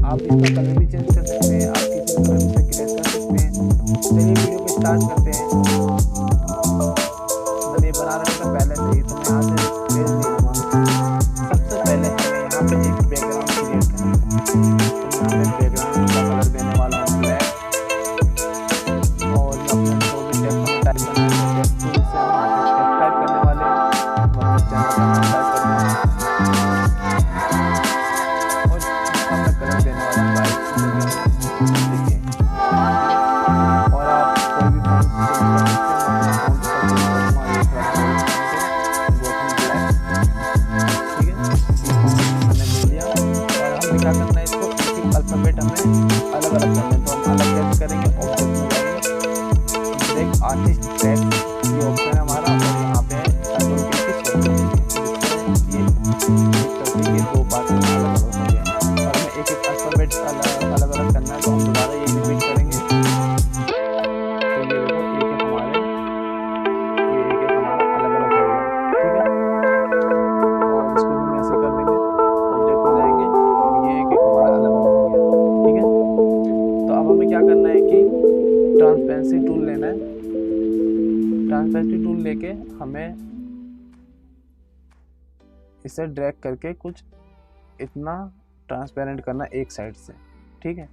आप इसका कलर भी चेंज कर सकते हैं, आप किसी कलर से क्रिएट कर सकते हैं। चलिए वीडियो को स्टार्ट करते हैं। जब ये बना रहे हैं पहले से ही तो मैं यहाँ से पेज ले लूँगा। सबसे पहले हमें यहाँ पे एक बैकग्राउंड क्रिएट करना है। तो यहाँ पे बैकग्राउंड का कलर देने वाला हूँ ब्लैक, और जो अपने जो भी टेक्स्ट में टाइप करना है टेक्स्ट टूल से हम टेक्स्ट टाइप करने वाले हैं, मतलब चैनल का नाम टाइप करना है और इसका मैं कलर देने वाला हूँ वाइट। देखिए, और आप कोई भी फॉन्ट चेंज कर सकते हैं। मैं अपने फॉन्ट का चेंज करूँगा, ठीक है। मैंने ले लिया और हमें क्या करना है, इसको एक एक अल्फ़ाबेट हमें अलग अलग करना है। तो हम अलग कैसे करेंगे, ऑब्जेक्ट में जाएंगे, ब्रेक आर्टिस्ट टेक्स्ट ये ऑप्शन है हमारा, और यहाँ पे कंट्रोल की ये दो पार्ट अलग अलग हो गया। और हमें एक एक अल्फ़ाबेट अलग अलग करना है, तो हम दोबारा ये रिपीट करेंगे। तो ये देखो एक एक हमारा अलग अलग हो गया, ठीक है। और इसको हम ऐसे कर देंगे, ऑब्जेक्ट में जाएंगे, ये एक एक हमारा अलग अलग हो गया, ठीक है। तो अब हमें क्या करना है कि ट्रांसपेरेंसी टूल लेना है। ट्रांसपेरेंसी टूल लेके हमें इसे ड्रैग करके कुछ इतना ट्रांसपेरेंट करना एक साइड से, ठीक है।